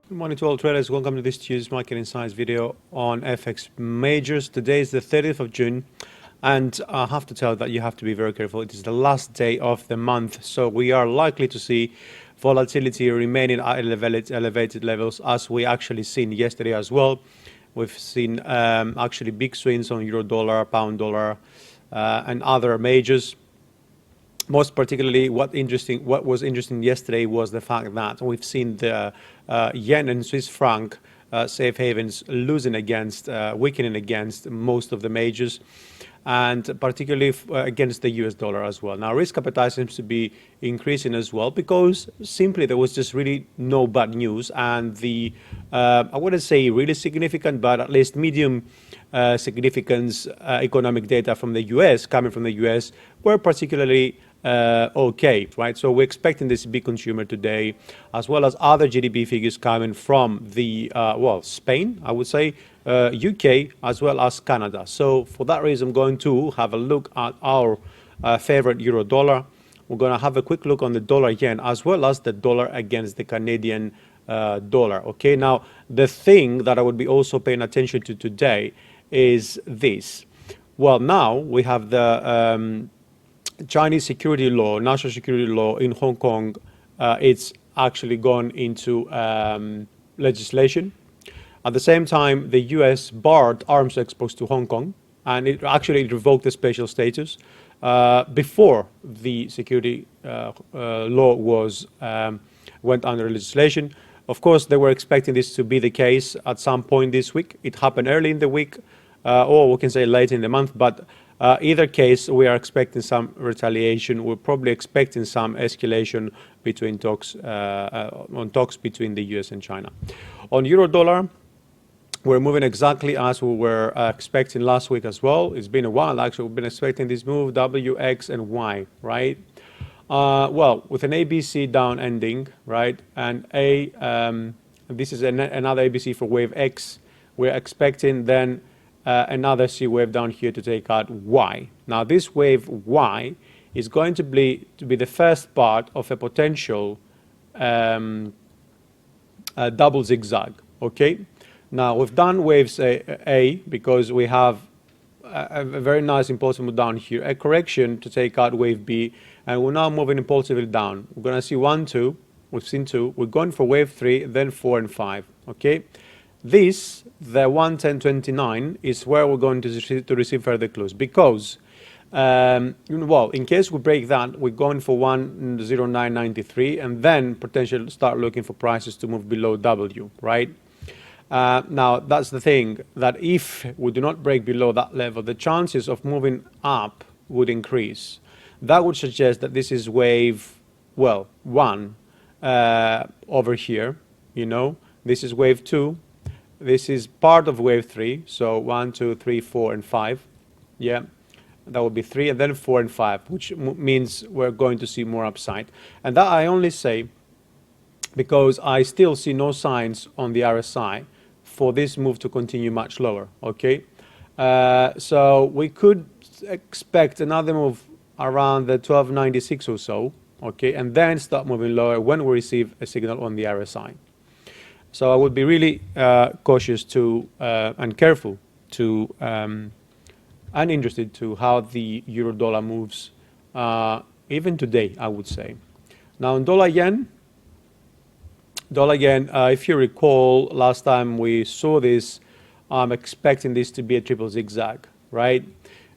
Good morning to all traders. Welcome to this Tuesday's Market Insights video on FX majors. Today is the 30th of June, and I have to tell you that you have to be very careful. It is the last day of the month, so we are likely to see volatility remaining at elevated levels, as we actually seen yesterday as well. We've seen actually big swings on euro dollar, pound dollar, and other majors. Most particularly, what was interesting yesterday was the fact that we've seen the yen and Swiss franc safe havens losing against, weakening against most of the majors, and particularly against the US dollar as well. Now, risk appetite seems to be increasing as well, because simply there was just really no bad news, and the I wouldn't say really significant, but at least medium significance economic data from the US, coming from the US, were particularly okay, right? So we're expecting this big consumer today, as well as other GDP figures coming from the, well, Spain, I would say, UK, as well as Canada. So for that reason, I'm going to have a look at our favorite euro dollar. We're going to have a quick look on the dollar yen, as well as the dollar against the Canadian dollar. Okay, now the thing that I would be also paying attention to today is this. Well, now we have the Chinese security law, national security law in Hong Kong. It's actually gone into legislation. At the same time, the US barred arms exports to Hong Kong, and it actually revoked the special status before the security law was went under legislation. Of course, they were expecting this to be the case at some point this week. It happened early in the week, or we can say late in the month, but either case, we are expecting some retaliation. We're probably expecting some escalation between talks between the US and China. On euro dollar, we're moving exactly as we were expecting last week as well. It's been a while, actually. We've been expecting this move, W, X, and Y, right? Well, with an ABC down ending, right? And this is another ABC for wave X. We're expecting then another C wave down here to take out Y. Now, this wave Y is going to be the first part of a potential double zigzag, okay? Now, we've done waves A because we have a very nice impulsive move down here, a correction to take out wave B, and we're now moving impulsively down. We're going to see 1, 2, we've seen 2, we're going for wave 3, then 4 and 5, okay? This, the 110.29, is where we're going to receive further clues, because, well, in case we break that, we're going for 109.93, and then potentially start looking for prices to move below W, right? Now, that's the thing, that if we do not break below that level, the chances of moving up would increase. That would suggest that this is wave, well, 1 over here, you know. This is wave 2. This is part of wave 3, so 1, 2, 3, 4, and 5. Yeah, that would be 3, and then 4 and 5, which means we're going to see more upside. And that I only say because I still see no signs on the RSI for this move to continue much lower, okay? So we could expect another move around the 1296 or so, okay? And then start moving lower when we receive a signal on the RSI. So I would be really cautious to and careful to and interested to how the euro dollar moves even today, I would say. Now, in dollar yen, if you recall, last time we saw this, I'm expecting this to be a triple zigzag, right?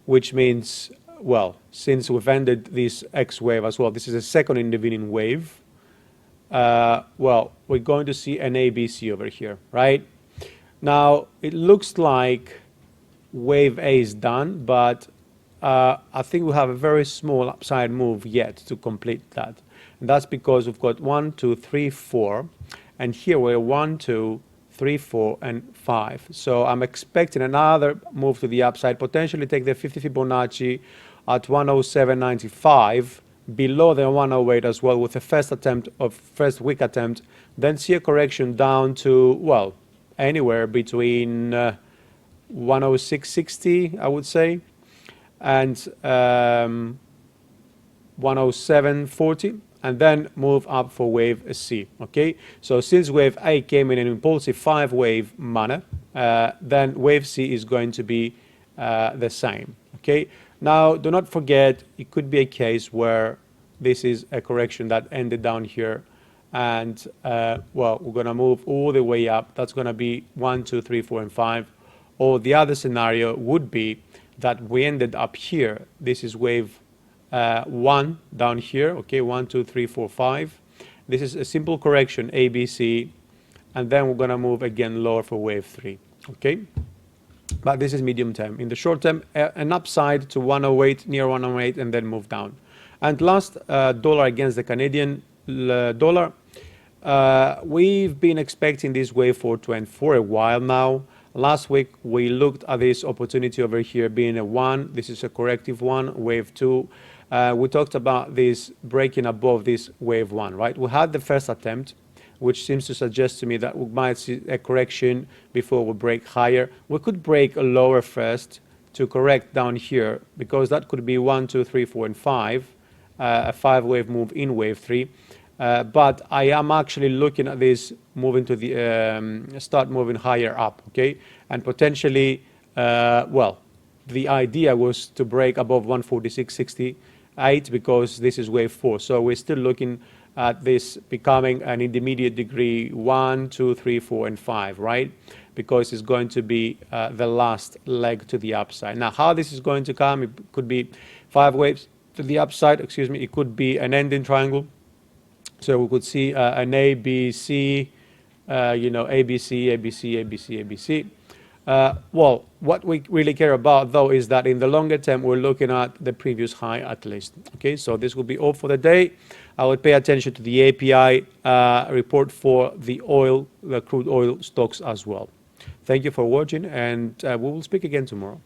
Which means, well, since we've ended this X wave as well, this is a second intervening wave. Well, we're going to see an ABC over here, right? Now, it looks like wave A is done, but I think we have a very small upside move yet to complete that. And that's because we've got 1, 2, 3, 4, and here we're 1, 2, 3, 4, and 5. So I'm expecting another move to the upside, potentially take the 50 Fibonacci at 107.95, below the 108 as well, with the first weak attempt, then see a correction down to, well, anywhere between 106.60, I would say, and 107.40, and then move up for wave C. Okay, so since wave A came in an impulsive 5-wave manner, then wave C is going to be the same. Okay, now do not forget, it could be a case where this is a correction that ended down here, and well, we're going to move all the way up. That's going to be 1, 2, 3, 4, and 5. Or the other scenario would be that we ended up here. This is wave 1 down here. Okay, 1, 2, 3, 4, 5. This is a simple correction, ABC, and then we're going to move again lower for wave 3. Okay, but this is medium term. In the short term, an upside to 108, near 108, and then move down. And last, dollar against the Canadian dollar. We've been expecting this wave for a while now. Last week we looked at this opportunity over here being a 1. This is a corrective 1, wave 2. We talked about this breaking above this wave 1, right? We had the first attempt, which seems to suggest to me that we might see a correction before we break higher. We could break a lower first to correct down here, because that could be 1, 2, 3, 4, and 5, a 5-wave move in wave 3. But I am actually looking at this moving to the start moving higher up, okay, and potentially, well, the idea was to break above 146.68 because this is wave 4. So we're still looking at this becoming an intermediate degree 1, 2, 3, 4, and 5, right? Because it's going to be the last leg to the upside. Now, how this is going to come? It could be 5 waves to the upside. Excuse me. It could be an ending triangle. So we could see an ABC, you know, ABC, ABC, ABC, ABC. Well, what we really care about, though, is that in the longer term, we're looking at the previous high at least. Okay, so this will be all for the day. I would pay attention to the API report for the oil, the crude oil stocks as well. Thank you for watching, and we will speak again tomorrow.